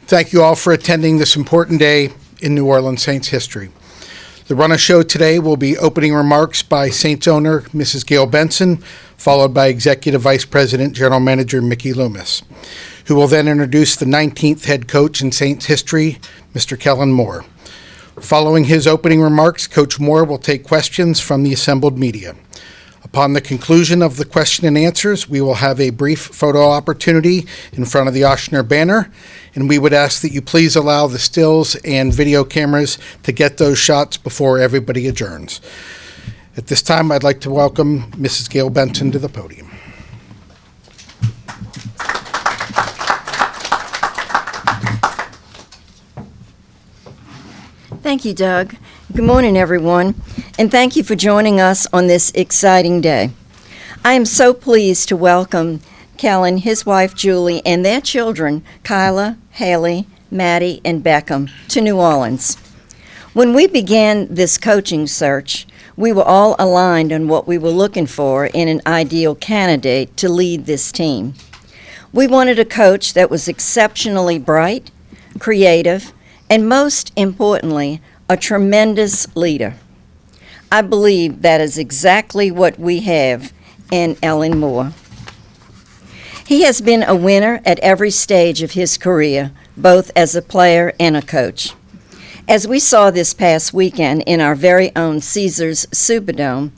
Thank you all for attending this important day in New Orleans Saints history. The run-of show today will be opening remarks by Saints owner Mrs. Gayle Benson, followed by Executive Vice President General Manager Mickey Loomis, who will then introduce the 19th head coach in Saints history, Mr. Kellen Moore. Following his opening remarks, Coach Moore will take questions from the assembled media. Upon the conclusion of the question and answers, we will have a brief photo opportunity in front of the Ochsner banner, and we would ask that you please allow the stills and video cameras to get those shots before everybody adjourns. At this time, I'd like to welcome Mrs. Gayle Benson to the podium. Thank you, Doug. Good morning, everyone, and thank you for joining us on this exciting day. I am so pleased to welcome Kellen, his wife Julie, and their children, Kyla, Haley, Maddie, and Beckham, to New Orleans. When we began this coaching search, we were all aligned on what we were looking for in an ideal candidate to lead this team. We wanted a coach that was exceptionally bright, creative, and most importantly, a tremendous leader. I believe that is exactly what we have in Kellen Moore. He has been a winner at every stage of his career, both as a player and a coach. As we saw this past weekend in our very own Caesars Superdome,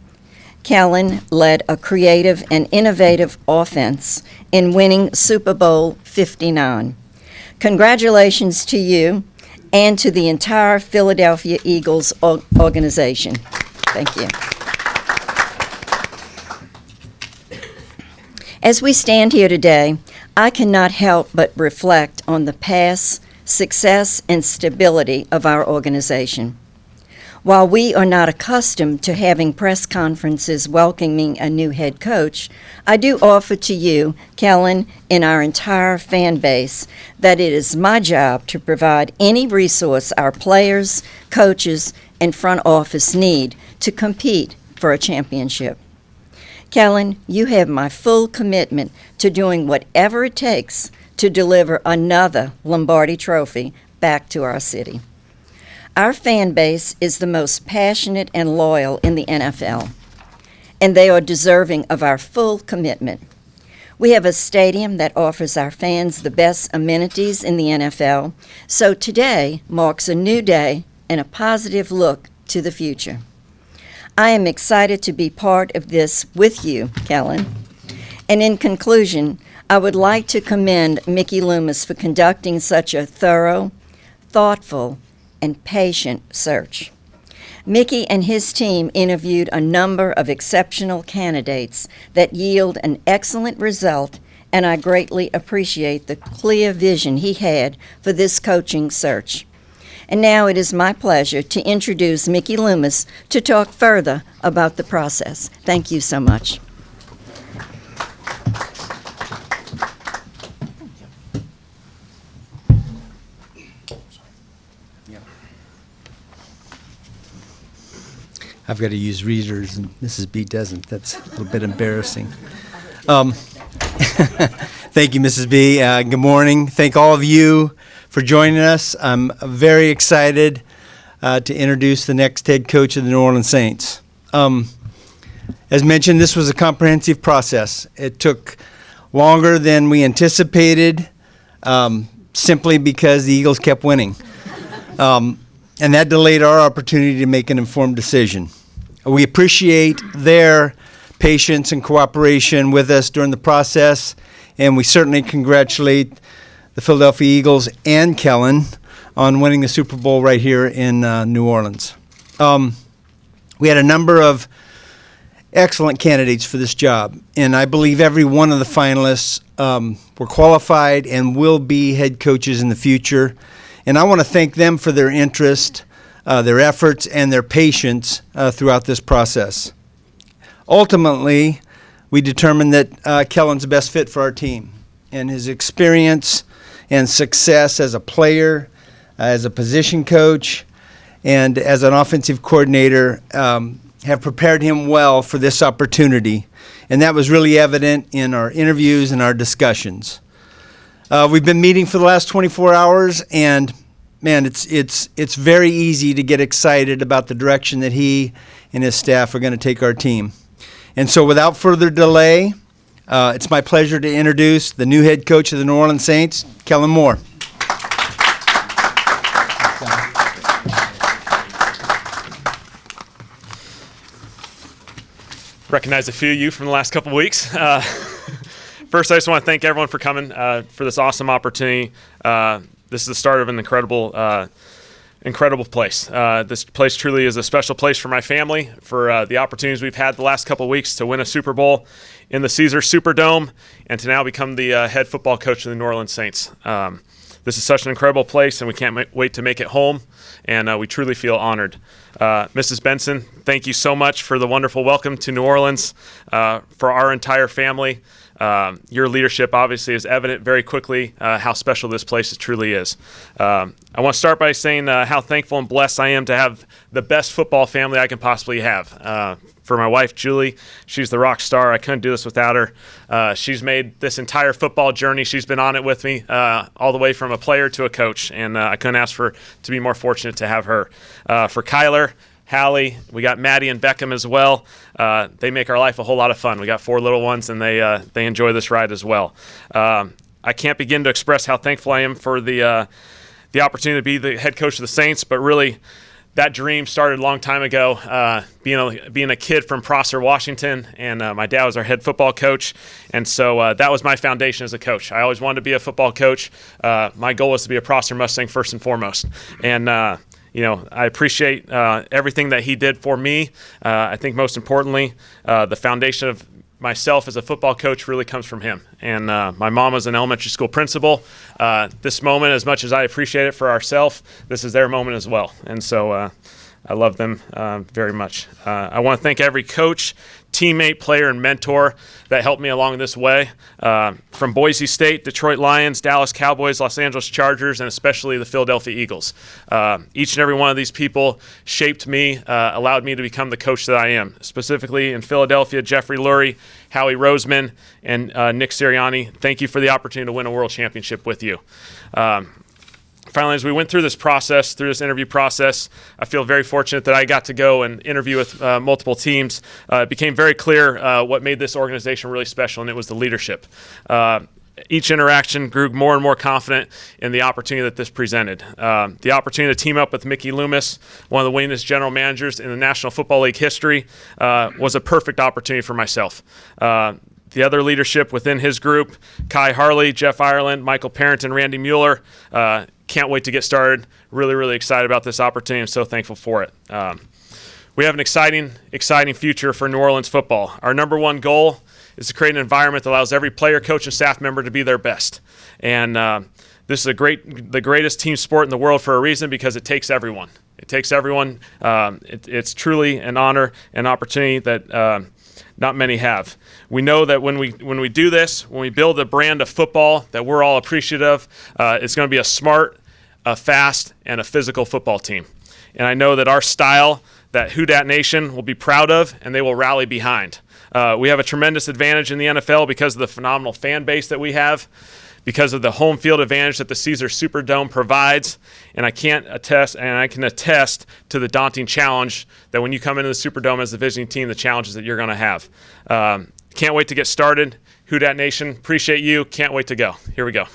Kellen led a creative and innovative offense in winning Super Bowl 59. Congratulations to you and to the entire Philadelphia Eagles organization. Thank you. As we stand here today, I cannot help but reflect on the past success and stability of our organization. While we are not accustomed to having press conferences welcoming a new head coach, I do offer to you, Kellen, and our entire fan base, that it is my job to provide any resource our players, coaches, and front office need to compete for a championship. Kellen, you have my full commitment to doing whatever it takes to deliver another Lombardi Trophy back to our city. Our fan base is the most passionate and loyal in the NFL, and they are deserving of our full commitment. We have a stadium that offers our fans the best amenities in the NFL, so today marks a new day and a positive look to the future. I am excited to be part of this with you, Kellen. And in conclusion, I would like to commend Mickey Loomis for conducting such a thorough, thoughtful, and patient search. Mickey and his team interviewed a number of exceptional candidates that yield an excellent result, and I greatly appreciate the clear vision he had for this coaching search. And now it is my pleasure to introduce Mickey Loomis to talk further about the process. Thank you so much. I've got to use readers, and Mrs. B doesn't. That's a little bit embarrassing. Thank you, Mrs. B. Good morning. Thank all of you for joining us. I'm very excited to introduce the next head coach of the New Orleans Saints. As mentioned, this was a comprehensive process. It took longer than we anticipated, simply because the Eagles kept winning. And that delayed our opportunity to make an informed decision. We appreciate their patience and cooperation with us during the process, and we certainly congratulate the Philadelphia Eagles and Kellen on winning the Super Bowl right here in New Orleans. We had a number of excellent candidates for this job, and I believe every one of the finalists were qualified and will be head coaches in the future. And I want to thank them for their interest, their efforts, and their patience throughout this process. Ultimately, we determined that Kellen's the best fit for our team, and his experience and success as a player, as a position coach, and as an offensive coordinator have prepared him well for this opportunity. And that was really evident in our interviews and our discussions. We've been meeting for the last 24 hours, and man, it's very easy to get excited about the direction that he and his staff are going to take our team. And so without further delay, it's my pleasure to introduce the new head coach of the New Orleans Saints, Kellen Moore. Recognize a few of you from the last couple of weeks. First, I just want to thank everyone for coming for this awesome opportunity. This is the start of an incredible place. This place truly is a special place for my family, for the opportunities we've had the last couple of weeks to win a Super Bowl in the Caesars Superdome, and to now become the head football coach of the New Orleans Saints. This is such an incredible place, and we can't wait to make it home, and we truly feel honored. Mrs. Benson, thank you so much for the wonderful welcome to New Orleans for our entire family. Your leadership obviously is evident very quickly how special this place truly is. I want to start by saying how thankful and blessed I am to have the best football family I can possibly have. For my wife, Julie, she's the rock star. I couldn't do this without her. She's made this entire football journey. She's been on it with me all the way from a player to a coach, and I couldn't ask to be more fortunate to have her. For Kyler, Hallie, we got Maddie and Beckham as well. They make our life a whole lot of fun. We got 4 little ones, and they enjoy this ride as well. I can't begin to express how thankful I am for the opportunity to be the head coach of the Saints, but really that dream started a long time ago, being a kid from Prosser, Washington, and my dad was our head football coach, and so that was my foundation as a coach. I always wanted to be a football coach. My goal was to be a Prosser Mustang first and foremost, and I appreciate everything that he did for me. I think most importantly, the foundation of myself as a football coach really comes from him. And my mom was an elementary school principal. This moment, as much as I appreciate it for ourselves, this is their moment as well. And so I love them very much. I want to thank every coach, teammate, player, and mentor that helped me along this way. From Boise State, Detroit Lions, Dallas Cowboys, Los Angeles Chargers, and especially the Philadelphia Eagles. Each and every one of these people shaped me, allowed me to become the coach that I am. Specifically in Philadelphia, Jeffrey Lurie, Howie Roseman, and Nick Sirianni. Thank you for the opportunity to win a world championship with you. Finally, as we went through this interview process, I feel very fortunate that I got to go and interview with multiple teams. It became very clear what made this organization really special, and it was the leadership. Each interaction grew more and more confident in the opportunity that this presented. The opportunity to team up with Mickey Loomis, one of the winningest general managers in the National Football League history, was a perfect opportunity for myself. The other leadership within his group, Kai Harley, Jeff Ireland, Michael Parent, and Randy Mueller, can't wait to get started. Really, really excited about this opportunity. I'm so thankful for it. We have an exciting future for New Orleans football. Our number one goal is to create an environment that allows every player, coach, and staff member to be their best. And this is the greatest team sport in the world for a reason, because it takes everyone. It takes everyone. It's truly an honor and opportunity that not many have. We know that when we do this, when we build a brand of football that we're all appreciative of, it's going to be a smart, a fast, and a physical football team. And I know that our style, that Who Dat Nation will be proud of, and they will rally behind. We have a tremendous advantage in the NFL because of the phenomenal fan base that we have, because of the home field advantage that the Caesars Superdome provides, and I can attest to the daunting challenge that when you come into the Superdome as the visiting team, the challenges that you're going to have. Can't wait to get started. Who Dat Nation, appreciate you. Can't wait to go. Here we go.